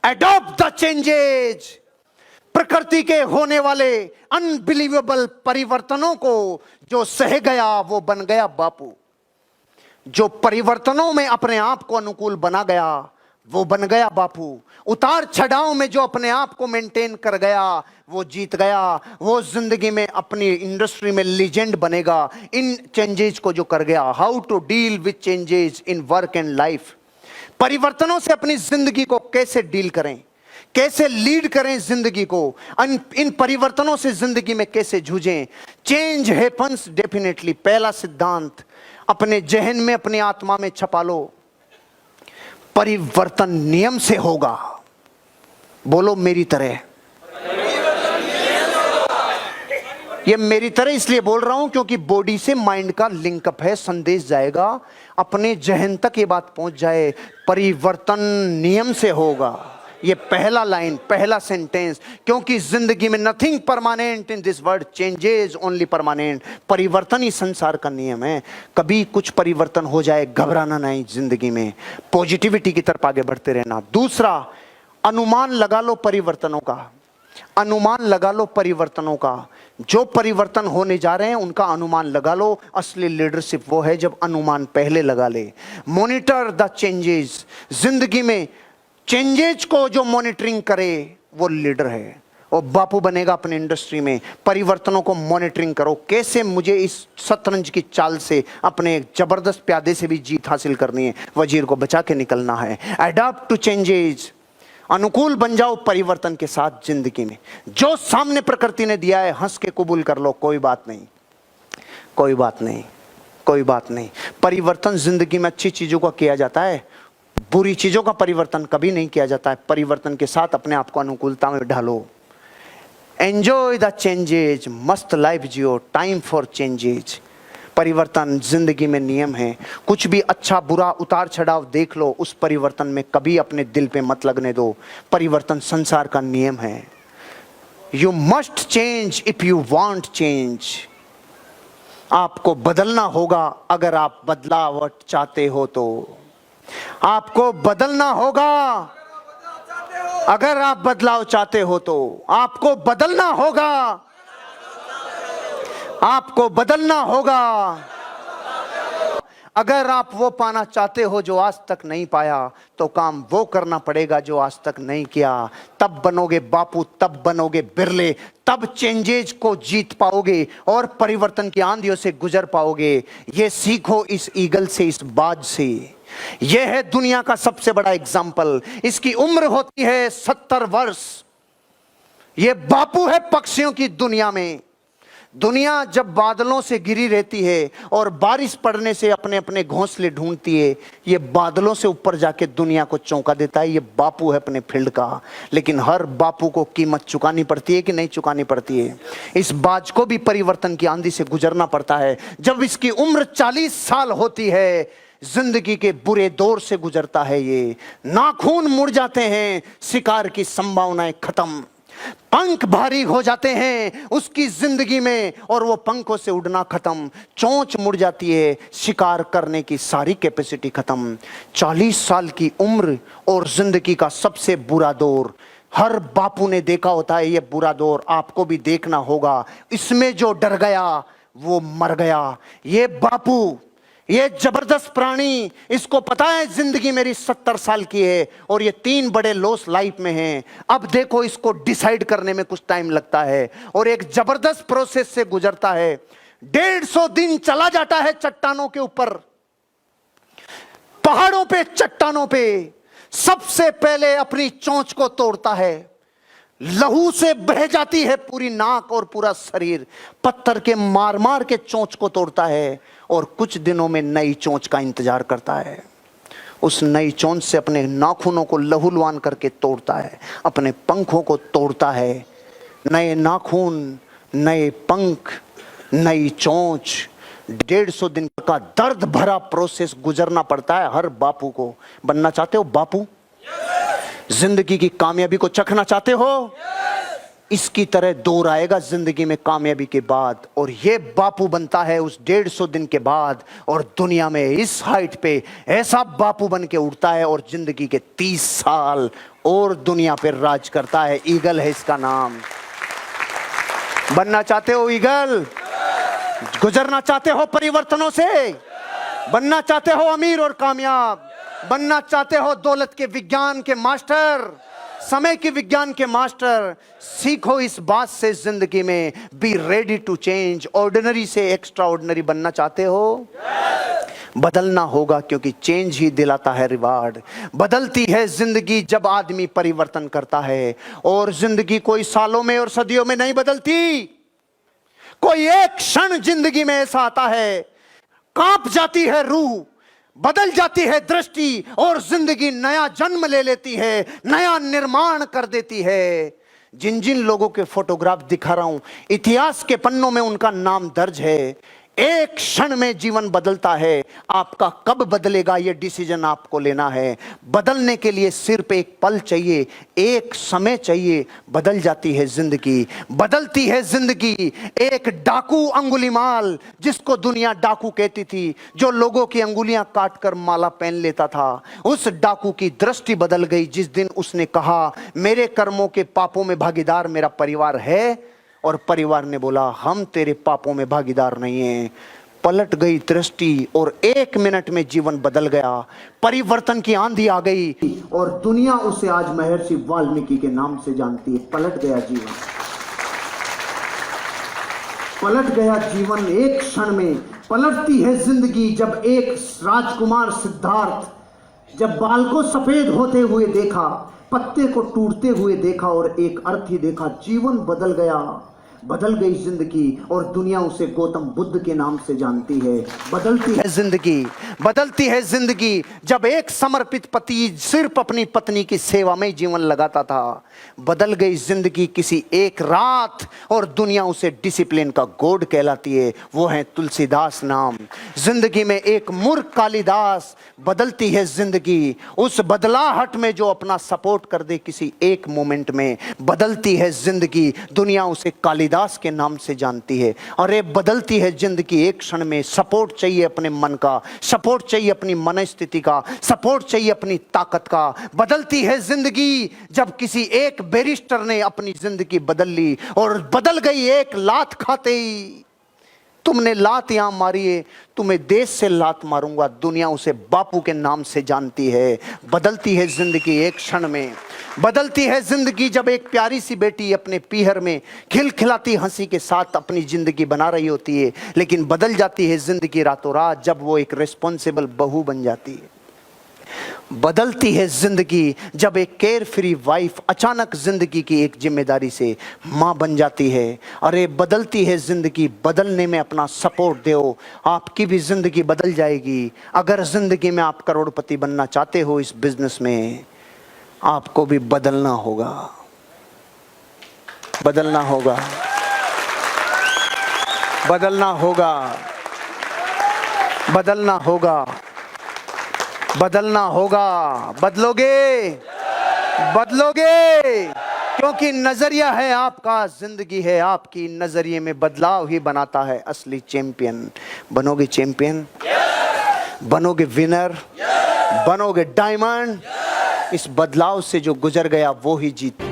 Adopt the changes. प्रकृति के होने वाले अनबिलीवेबल परिवर्तनों को जो सह गया वो बन गया बापू। जो परिवर्तनों में अपने आप को अनुकूल बना गया वो बन गया बापू। उतार चढ़ाव में जो अपने आप को मेंटेन कर गया वो जीत गया। वो जिंदगी में अपनी इंडस्ट्री में लीजेंड बनेगा इन चेंजेस को जो कर गया। How to deal with changes in work and life. परिवर्तनों से अपनी जिंदगी को कैसे डील करें, कैसे लीड करें जिंदगी को, इन परिवर्तनों से जिंदगी में कैसे जूझें। Change happens definitely. पहला सिद्धांत अपने जहन में, अपनी आत्मा में छपा लो, परिवर्तन नियम से होगा। बोलो मेरी तरह। ये मेरी तरह इसलिए बोल रहा हूं क्योंकि बॉडी से माइंड का लिंकअप है। संदेश जाएगा अपने जहन तक, ये बात पहुंच जाए। परिवर्तन नियम से होगा, ये पहला लाइन, पहला सेंटेंस। क्योंकि जिंदगी में nothing permanent in this world, changes only permanent. परिवर्तन ही संसार का नियम है। कभी कुछ परिवर्तन हो जाए घबराना नहीं, जिंदगी में पॉजिटिविटी की तरफ आगे बढ़ते रहना। दूसरा, अनुमान लगा लो परिवर्तनों का। अनुमान लगा लो परिवर्तनों का। जो परिवर्तन होने जा रहे हैं उनका अनुमान लगा लो। असली लीडरशिप वो है जब अनुमान पहले लगा ले। Monitor the changes. जिंदगी में चेंजेज को जो मॉनिटरिंग करे वो लीडर है। और बापू बनेगा अपने इंडस्ट्री में। परिवर्तनों को मॉनिटरिंग करो। कैसे मुझे इस शतरंज की चाल से, अपने एक जबरदस्त प्यादे से भी जीत हासिल करनी है, वजीर को बचा के निकलना है। Adopt to changes. अनुकूल बन जाओ परिवर्तन के साथ जिंदगी में। जो सामने प्रकृति ने दिया है हंस के कबूल कर लो। कोई बात नहीं, कोई बात नहीं, कोई बात नहीं। परिवर्तन जिंदगी में अच्छी चीजों का किया जाता है, बुरी चीजों का परिवर्तन कभी नहीं किया जाता है। परिवर्तन के साथ अपने आप को अनुकूलता में ढालो। एंजॉय द चेंजेज, मस्त life Jio, time for changes. परिवर्तन जिंदगी में नियम है। कुछ भी अच्छा बुरा उतार चढ़ाव देख लो, उस परिवर्तन में कभी अपने दिल पे मत लगने दो। परिवर्तन संसार का नियम है। You must change if you want change. आपको बदलना होगा अगर आप बदलाव चाहते हो तो। आपको बदलना होगा अगर आप बदलाव चाहते हो तो। आपको बदलना होगा, आपको बदलना होगा अगर आप वो पाना चाहते हो जो आज तक नहीं पाया। तो काम वो करना पड़ेगा जो आज तक नहीं किया। तब बनोगे बापू, तब बनोगे बिरले, तब चेंजेज को जीत पाओगे और परिवर्तन की आंधियों से गुजर पाओगे। ये सीखो इस ईगल से, इस बाज से। यह है दुनिया का सबसे बड़ा एग्जाम्पल। इसकी उम्र होती है 70 वर्ष। यह बापू है पक्षियों की दुनिया में। दुनिया जब बादलों से घिरी रहती है और बारिश पड़ने से अपने अपने घोंसले ढूंढती है, ये बादलों से ऊपर जाके दुनिया को चौंका देता है। ये बापू है अपने फील्ड का। लेकिन हर बापू को कीमत चुकानी पड़ती है कि नहीं चुकानी पड़ती है। इस बाज को भी परिवर्तन की आंधी से गुजरना पड़ता है। जब इसकी उम्र 40 साल होती है, जिंदगी के बुरे दौर से गुजरता है। ये नाखून मुड़ जाते हैं, शिकार की संभावनाएं खत्म, पंख भारी हो जाते हैं उसकी जिंदगी में और वो पंखों से उड़ना खत्म। चोंच मुड़ जाती है, शिकार करने की सारी कैपेसिटी खत्म। 40 साल की उम्र और जिंदगी का सबसे बुरा दौर हर बापू ने देखा होता है। ये बुरा दौर आपको भी देखना होगा। इसमें जो डर गया वो मर गया। ये बापू, ये जबरदस्त प्राणी, इसको पता है जिंदगी मेरी 70 साल की है और ये 3 बड़े लॉस लाइफ में हैं। अब देखो इसको डिसाइड करने में कुछ टाइम लगता है और एक जबरदस्त प्रोसेस से गुजरता है। 150 दिन चला जाता है चट्टानों के ऊपर, पहाड़ों पे, चट्टानों पे। सबसे पहले अपनी चोंच को तोड़ता है, लहू से बह जाती है पूरी नाक और पूरा शरीर। पत्थर के मार मार के चोंच को तोड़ता है और कुछ दिनों में नई चोंच का इंतजार करता है। उस नई चोंच से अपने नाखूनों को लहूलुहान करके तोड़ता है, अपने पंखों को तोड़ता है। नए नाखून, नए पंख, नई चोंच। 150 दिन का दर्द भरा प्रोसेस गुजरना पड़ता है हर बापू को। बनना चाहते हो बापू? जिंदगी की कामयाबी को चखना चाहते हो? इसकी तरह दौर आएगा जिंदगी में कामयाबी के बाद, और ये बापू बनता है उस 150 दिन के बाद, और दुनिया में इस हाइट पे ऐसा बापू बन के उड़ता है और जिंदगी के 30 साल और दुनिया पे राज करता है। ईगल है इसका नाम। बनना चाहते हो ईगल? गुजरना चाहते हो परिवर्तनों से? बनना चाहते हो अमीर और कामयाब? बनना चाहते हो दौलत के विज्ञान के मास्टर, समय के विज्ञान के मास्टर? सीखो इस बात से जिंदगी में, be ready to change. Ordinary से एक्स्ट्रा ऑर्डिनरी बनना चाहते हो? बदलना होगा, क्योंकि चेंज ही दिलाता है रिवार्ड। बदलती है जिंदगी जब आदमी परिवर्तन करता है, और जिंदगी कोई सालों में और सदियों में नहीं बदलती। कोई एक क्षण जिंदगी में ऐसा आता है, कांप जाती है रूह, बदल जाती है दृष्टि, और जिंदगी नया जन्म ले लेती है, नया निर्माण कर देती है। जिन जिन लोगों के फोटोग्राफ दिखा रहा हूं, इतिहास के पन्नों में उनका नाम दर्ज है। एक क्षण में जीवन बदलता है। आपका कब बदलेगा ये डिसीजन आपको लेना है। बदलने के लिए सिर्फ एक पल चाहिए, एक समय चाहिए। बदल जाती है जिंदगी, बदलती है जिंदगी। एक डाकू अंगुलीमाल, जिसको दुनिया डाकू कहती थी, जो लोगों की अंगुलियां काटकर माला पहन लेता था, उस डाकू की दृष्टि बदल गई जिस दिन उसने कहा मेरे कर्मों के पापों में भागीदार मेरा परिवार है, और परिवार ने बोला हम तेरे पापों में भागीदार नहीं हैं। पलट गई दृष्टि और 1 मिनट में जीवन बदल गया। परिवर्तन की आंधी आ गई और दुनिया उसे आज महर्षि वाल्मीकि के नाम से जानती है। पलट गया जीवन, पलट गया जीवन एक क्षण में। पलटती है जिंदगी जब एक राजकुमार सिद्धार्थ, जब बाल को सफेद होते हुए देखा, पत्ते को टूटते हुए देखा और एक अर्थ ही देखा। जीवन बदल गया, बदल गई जिंदगी, और दुनिया उसे गौतम बुद्ध के नाम से जानती है। बदलती है जिंदगी, बदलती है जिंदगी जब एक समर्पित पति सिर्फ अपनी पत्नी की सेवा में जीवन लगाता था। बदल गई जिंदगी किसी एक रात, और दुनिया उसे डिसिप्लिन का गॉड कहलाती है। वो है तुलसीदास नाम। जिंदगी में एक मूर्ख कालिदास। बदलती है जिंदगी उस बदलाहट में जो अपना सपोर्ट कर दे किसी एक मोमेंट में। बदलती है जिंदगी, दुनिया उसे कालिदास के नाम से जानती है। अरे बदलती है जिंदगी एक क्षण में। सपोर्ट चाहिए अपने मन का, सपोर्ट चाहिए अपनी मनस्थिति का, सपोर्ट चाहिए अपनी ताकत का। बदलती है जिंदगी जब किसी एक बैरिस्टर ने अपनी जिंदगी बदल ली, और बदल गई एक लात खाते ही। तुमने लात यहां मारी है, तुम्हें देश से लात मारूंगा। दुनिया उसे बापू के नाम से जानती है। बदलती है जिंदगी एक क्षण में। बदलती है जिंदगी जब एक प्यारी सी बेटी अपने पीहर में खिलखिलाती हंसी के साथ अपनी जिंदगी बना रही होती है, लेकिन बदल जाती है जिंदगी रातों रात जब वो एक रिस्पॉन्सिबल बहू बन जाती है। बदलती है जिंदगी जब एक केयर फ्री वाइफ अचानक जिंदगी की एक जिम्मेदारी से मां बन जाती है। अरे बदलती है जिंदगी, बदलने में अपना सपोर्ट दो, आपकी भी जिंदगी बदल जाएगी। अगर जिंदगी में आप करोड़पति बनना चाहते हो, इस बिजनेस में आपको भी बदलना होगा, बदलना होगा, बदलना होगा, बदलना होगा, बदलना होगा। बदलोगे, बदलोगे, क्योंकि नजरिया है आपका, जिंदगी है आपकी। नजरिए में बदलाव ही बनाता है असली चैंपियन। बनोगे चैंपियन, बनोगे विनर, बनोगे डायमंड। इस बदलाव से जो गुजर गया वो ही जीत।